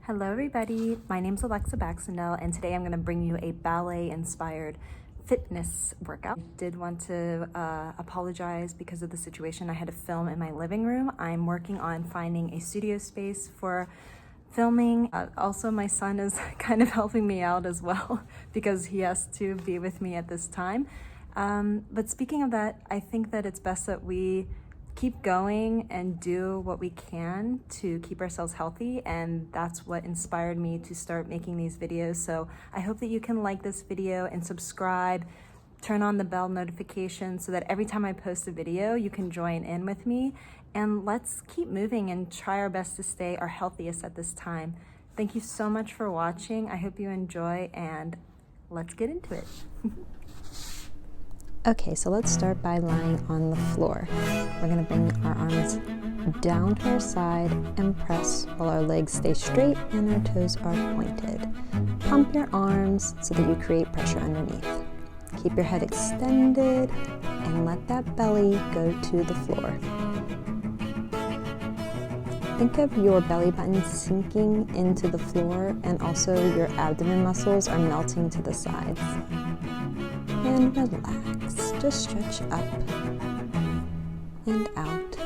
Hello everybody, my name is Alexa Baxendale and today I'm going to bring you a ballet-inspired fitness workout. I did want to apologize because of the situation. I had to film in my living room. I'm working on finding a studio space for filming. Also, my son is kind of helping me out as well because he has to be with me at this time. But speaking of that, I think that it's best that we keep going and do what we can to keep ourselves healthy, and that's what inspired me to start making these videos. So I hope that you can like this video and subscribe, turn on the bell notification so that every time I post a video you can join in with me, and let's keep moving and try our best to stay our healthiest at this time. Thank you so much for watching. I hope you enjoy, and let's get into it. Okay, so let's start by lying on the floor. We're gonna bring our arms down to our side and press while our legs stay straight and our toes are pointed. Pump your arms so that you create pressure underneath. Keep your head extended and let that belly go to the floor. Think of your belly button sinking into the floor, and also your abdomen muscles are melting to the sides. And relax, just stretch up and out.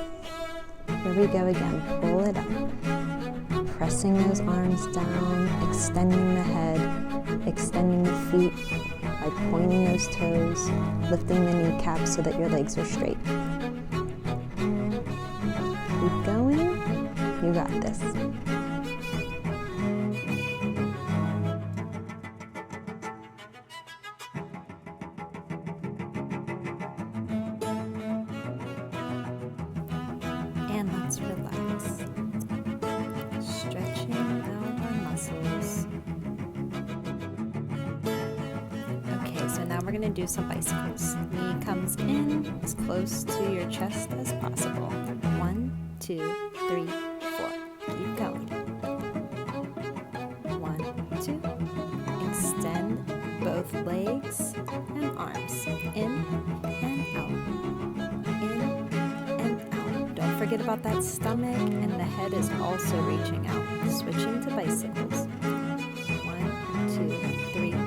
Here we go again, pull it up. Pressing those arms down, extending the head, extending the feet by pointing those toes, lifting the kneecaps so that your legs are straight. Keep going, you got this. And let's relax, stretching out our muscles. Okay, so now we're going to do some bicycles. Knee comes in as close to your chest as possible. 1, 2, 3, 4. Keep going. 1, 2. Extend both legs and arms. In and out. In and out. Don't forget about that stomach, and the head is also reaching out. Switching to bicycles. 1, 2, 3, 4.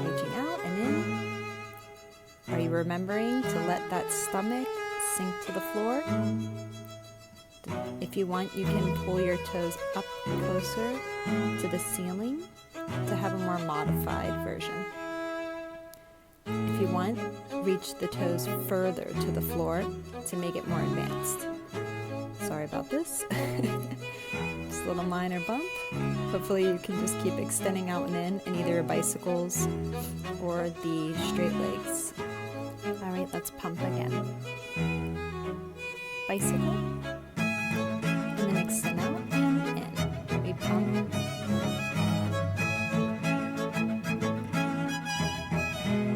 Reaching out and in. Are you remembering to let that stomach sink to the floor? If you want, you can pull your toes up closer to the ceiling to have a more modified version. If you want, reach the toes further to the floor to make it more advanced. Sorry about this. Just a little minor bump. Hopefully you can just keep extending out and in either bicycles or the straight legs. Alright, let's pump again. Bicycle. And then extend out and in. We pump.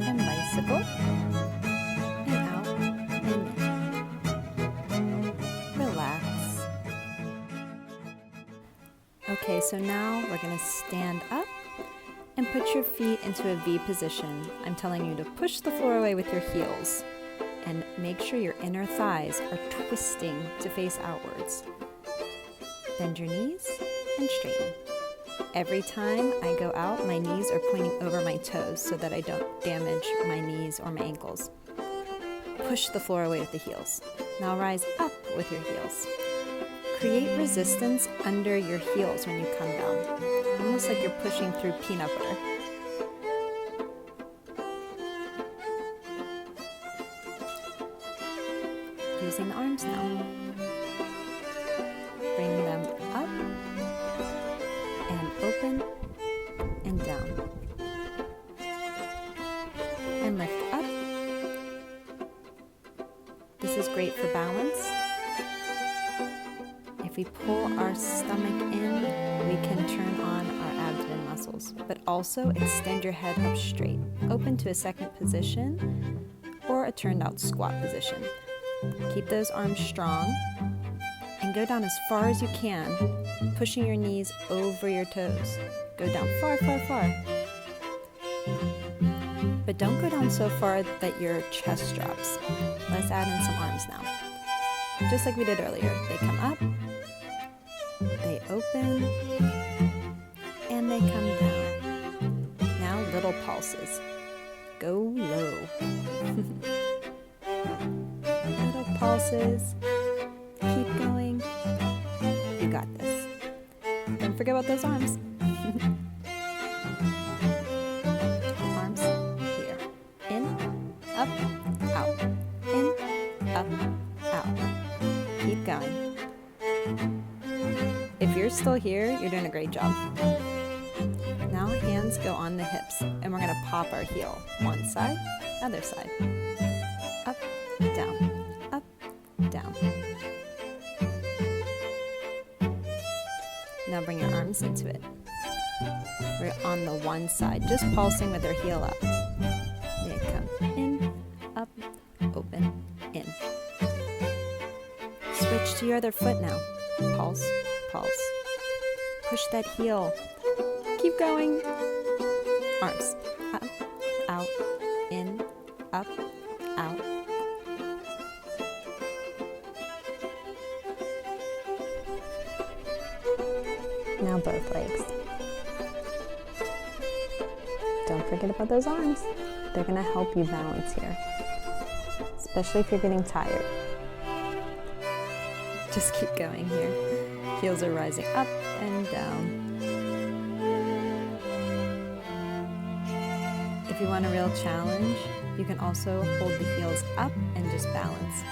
And bicycle. And out and in. Relax. Okay, so now we're going to stand up and put your feet into a V position. I'm telling you to push the floor away with your heels and make sure your inner thighs are twisting to face outwards. Bend your knees and straighten. Every time I go out, my knees are pointing over my toes so that I don't damage my knees or my ankles. Push the floor away with the heels. Now rise up with your heels. Create resistance under your heels when you come down, almost like you're pushing through peanut butter. Using the arms now. Bring them up and open and down. And lift up. This is great for balance. If we pull our stomach in, we can turn on our abdomen muscles, but also extend your head up straight. Open to a second position or a turned out squat position. Keep those arms strong and go down as far as you can, pushing your knees over your toes. Go down far, far, far. But don't go down so far that your chest drops. Let's add in some arms now. just like we did earlier. They come up, they open, and they come down. Now little pulses. Go low. Little pulses. Keep going. You got this. Don't forget about those arms. Arms here. In, up, out. In, up, out. Keep going. If you're still here, you're doing a great job. Now hands go on the hips, and we're going to pop our heel. One side, other side. Up, down, up, down. Now bring your arms into it. We're on the one side, just pulsing with our heel up. They come in, up, open, in. Switch to your other foot now. Pulse, pulse. Push that heel. Keep going. Arms, up, out, in, up, out. Now both legs. Don't forget about those arms. They're going to help you balance here, especially if you're getting tired. Just keep going here. Heels are rising up and down. If you want a real challenge, you can also hold the heels up and just balance.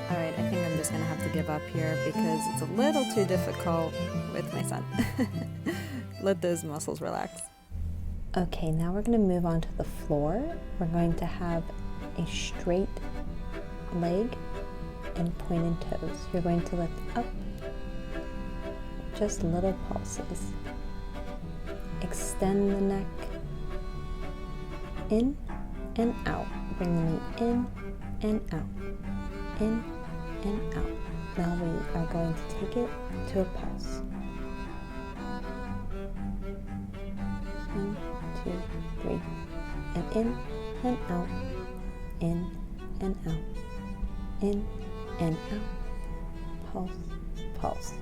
Alright, I think I'm just going to have to give up here because it's a little too difficult with my son. Let those muscles relax. Okay, now we're going to move on to the floor. We're going to have a straight leg and pointed toes. You're going to lift up, just little pulses. Extend the neck, in and out. Bring the knee in and out, in and out. Now we are going to take it to a pulse. 1, 2, 3, and in and out, in and out, in and out, pulse, pulse.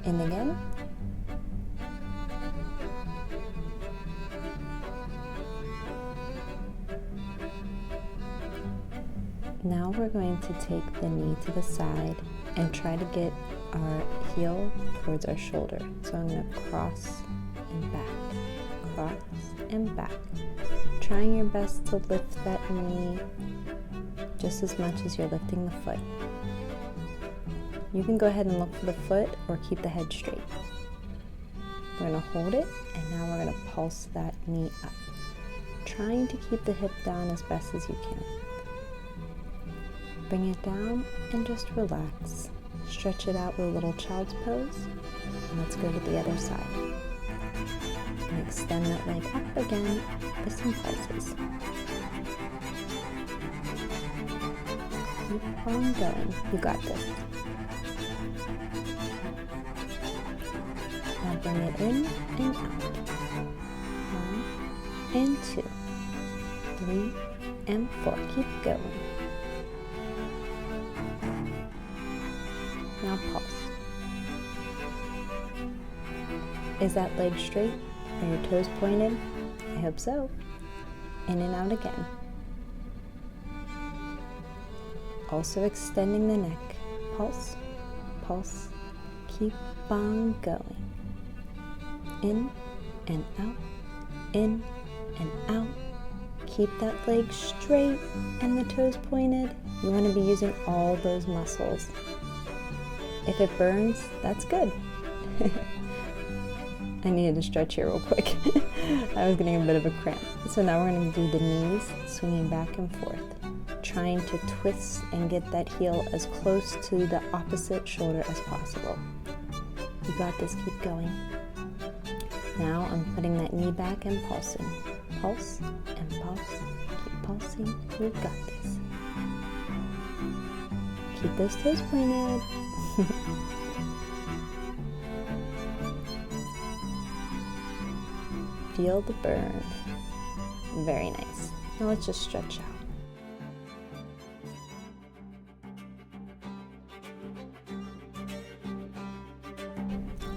In again. Now we're going to take the knee to the side and try to get our heel towards our shoulder. So I'm going to cross and back, cross and back. Trying your best to lift that knee just as much as you're lifting the foot. You can go ahead and look for the foot or keep the head straight. We're going to hold it, and now we're going to pulse that knee up, trying to keep the hip down as best as you can. Bring it down and just relax. Stretch it out with a little child's pose, and let's go to the other side. And extend that leg up again with some pulses. Keep on going. You got this. Now bring it in and out. 1 and 2, 3 and 4. Keep going. Now pulse. Is that leg straight? Are your toes pointed? I hope so. In and out again. Also extending the neck. Pulse, pulse. Keep on going. In and out, in and out. Keep that leg straight and the toes pointed. You want to be using all those muscles. If it burns, that's good. I needed to stretch here real quick. I was getting a bit of a cramp. So now we're going to do the knees, swinging back and forth, trying to twist and get that heel as close to the opposite shoulder as possible. You got this, keep going. Now I'm putting that knee back and pulsing. Pulse and pulse. Keep pulsing. You've got this. Keep those toes pointed. Feel the burn. Very nice. Now let's just stretch out.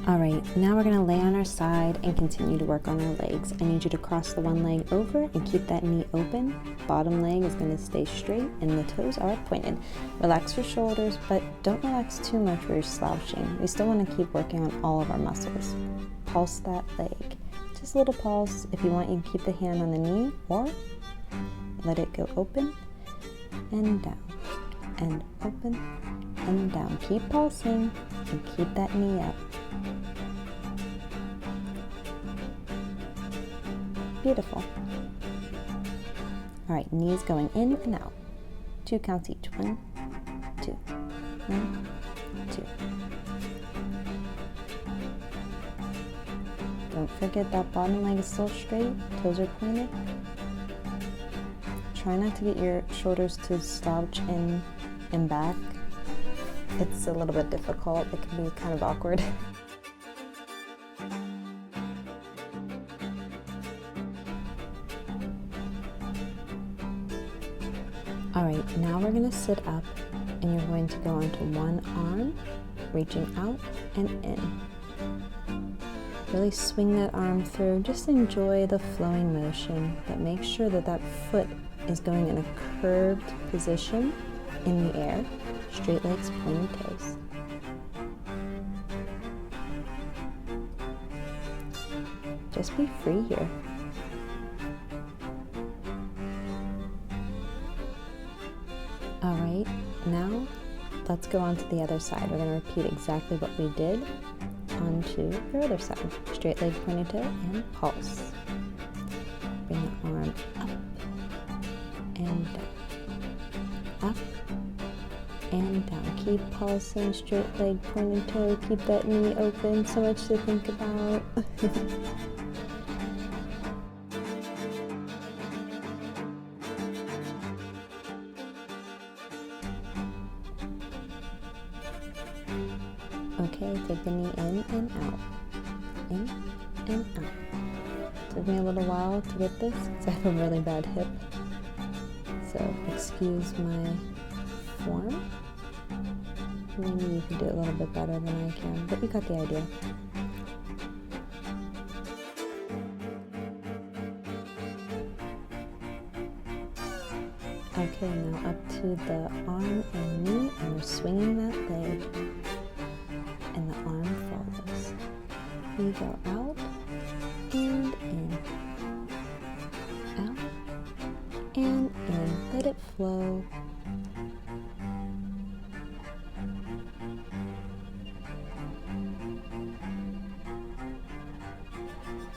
All right, now we're gonna lay on our side and continue to work on our legs. I need you to cross the one leg over and keep that knee open. Bottom leg is gonna stay straight and the toes are pointed. Relax your shoulders, but don't relax too much where you're slouching. We still wanna keep working on all of our muscles. Pulse that leg. Just a little pulse. If you want, you can keep the hand on the knee or let it go open and down and open and down. Keep pulsing and keep that knee up. Beautiful. All right, knees going in and out. 2 counts each. 1, 2, 1, 2. Don't forget that bottom leg is still straight, toes are pointed. Try not to get your shoulders to slouch in and back. It's a little bit difficult. It can be kind of awkward. All right, now we're gonna sit up and you're going to go onto one arm, reaching out and in. Really swing that arm through. Just enjoy the flowing motion, but make sure that that foot is going in a curved position in the air. Straight legs, pointed toes. Just be free here. All right, now let's go on to the other side. We're going to repeat exactly what we did onto your other side. Straight leg, pointed toe, and pulse. Bring the arm up and down. Up and down. Keep pulsing. Straight leg, pointed toe. Keep that knee open. So much to think about. Okay, take the knee in and out. In and out. Took me a little while to get this because I have a really bad hip. So excuse my form. Maybe you can do it a little bit better than I can, but you got the idea. Okay, now up to the arm and knee, and we're swinging that leg, and the arm follows. We go out and in, out and in. Let it flow.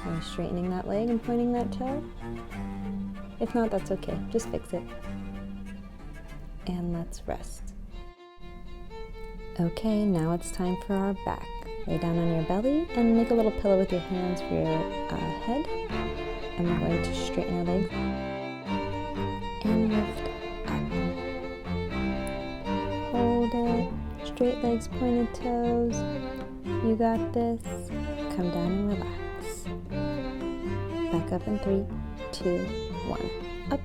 Are you straightening that leg and pointing that toe? If not, that's okay. Just fix it. And let's rest. Okay, now it's time for our back. Lay down on your belly and make a little pillow with your hands for your head. And we're going to straighten our legs and lift up. Hold it. Straight legs, pointed toes. You got this. Come down and relax. Back up in 3, 2, 1. Up.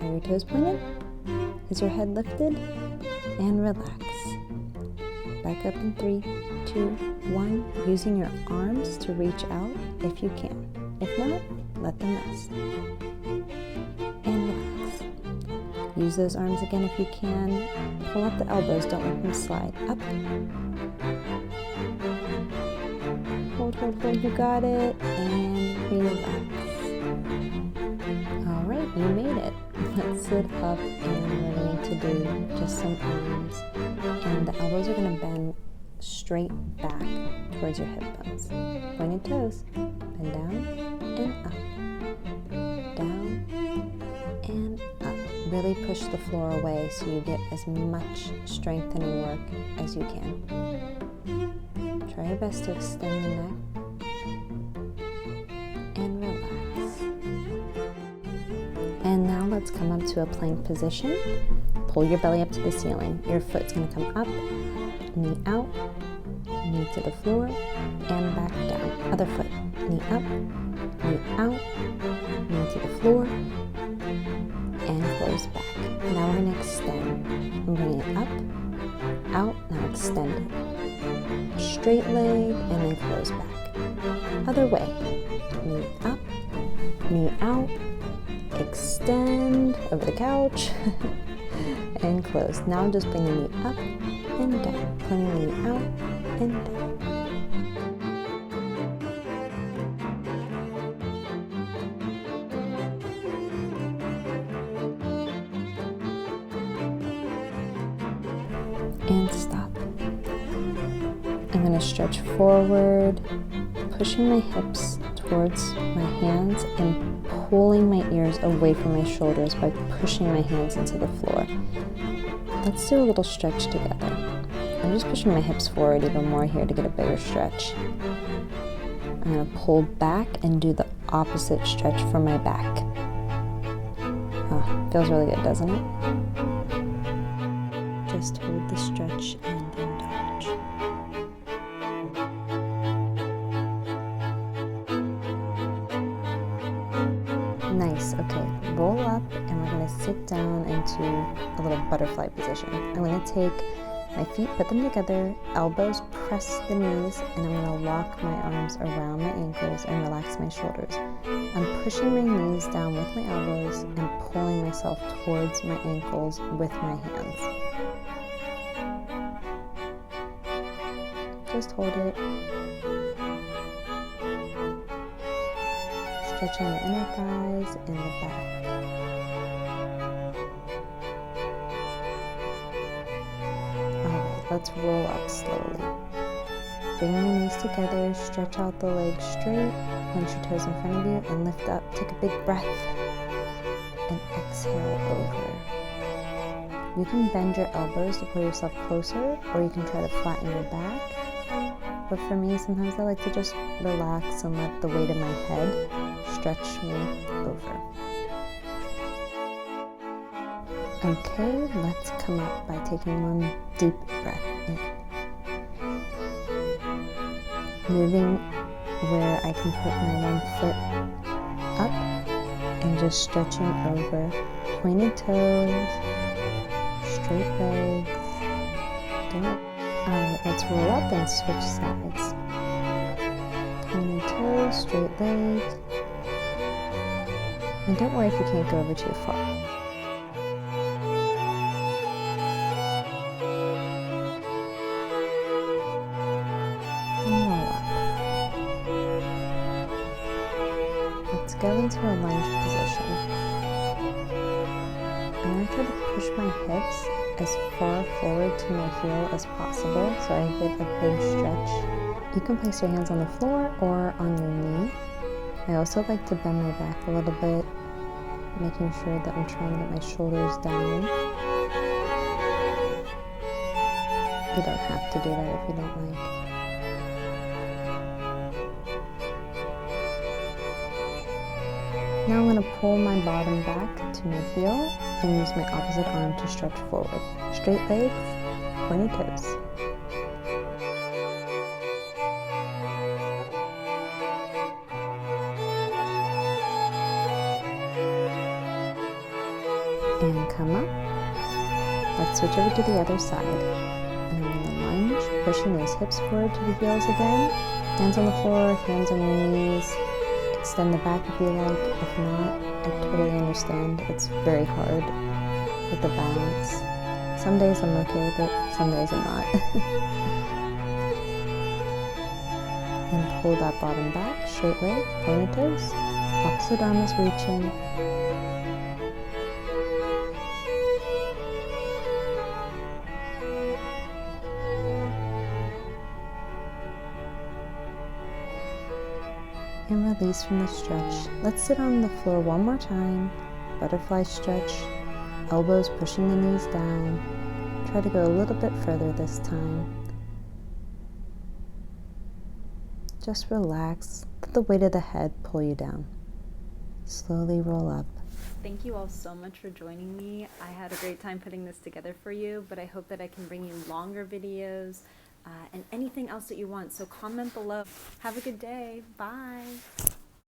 Are your toes pointed? Is your head lifted? And relax. Back up in 3, 2, 1. Using your arms to reach out if you can. If not, let them rest. And relax. Use those arms again if you can. Pull up the elbows, don't let them slide. Up. Hold, hold, hold, you got it. And relax. All right, you made it. Let's sit up and we're going to do just some arms. And the elbows are going to bend straight back towards your hip bones. Pointed toes. Bend down and up. Down and up. Really push the floor away so you get as much strengthening work as you can. Try your best to extend the neck. And relax. And now let's come up to a plank position. Pull your belly up to the ceiling. Your foot's going to come up, knee out, knee to the floor, and back down. Other foot. knee up, knee out, knee to the floor, and close back. Now we're going to extend. I'm bringing it up, out, now extend it. Straight leg, and then close back. Other way. Knee up, knee out, extend over the couch, and close. Now just bring the knee up and down. Pointing the knee out and down. And stop. I'm going to stretch forward, pushing my hips towards my hands and pulling my ears away from my shoulders by pushing my hands into the floor. Let's do a little stretch together. I'm just pushing my hips forward even more here to get a bigger stretch. I'm going to pull back and do the opposite stretch for my back. Oh, feels really good, doesn't it? Just hold the stretch and indulge. Nice, okay, roll up and we're gonna sit down into a little butterfly position. I'm gonna take my feet, put them together, elbows press the knees, and I'm gonna lock my arms around my ankles and relax my shoulders. I'm pushing my knees down with my elbows and pulling myself towards my ankles with my hands. Just hold it. Stretching the inner thighs and the back. Alright, let's roll up slowly. Bring your knees together, stretch out the legs straight, point your toes in front of you, and lift up. Take a big breath, and exhale over. You can bend your elbows to pull yourself closer, or you can try to flatten your back. But for me, sometimes I like to just relax and let the weight of my head stretch me over. Okay, let's come up by taking one deep breath in. Moving where I can put my one foot up and just stretching over. Pointed toes, straight legs. Alright, let's roll up and switch sides. Pointed toes, straight legs. And don't worry if you can't go over too far. And roll up. Let's go into a lunge position. I'm going to try to push my hips as far forward to my heel as possible so I get a big stretch. You can place your hands on the floor or on your knee. I also like to bend my back a little bit, making sure that I'm trying to get my shoulders down. You don't have to do that if you don't like. Now I'm going to pull my bottom back to my heel and use my opposite arm to stretch forward. Straight legs, pointed toes. And come up. Let's switch over to the other side. And I'm going to lunge, pushing those hips forward to the heels again. Hands on the floor, hands on your knees. Extend the back if you like. If not, I totally understand. It's very hard with the balance. Some days I'm okay with it, some days I'm not. And pull that bottom back, straight leg, pointed toes. Opposite arm is reaching. And release from the stretch. Let's sit on the floor one more time. Butterfly stretch. Elbows pushing the knees down. Try to go a little bit further this time. Just relax. Let the weight of the head pull you down. Slowly roll up. Thank you all so much for joining me. I had a great time putting this together for you, but I hope that I can bring you longer videos and anything else that you want. So comment below. Have a good day. Bye.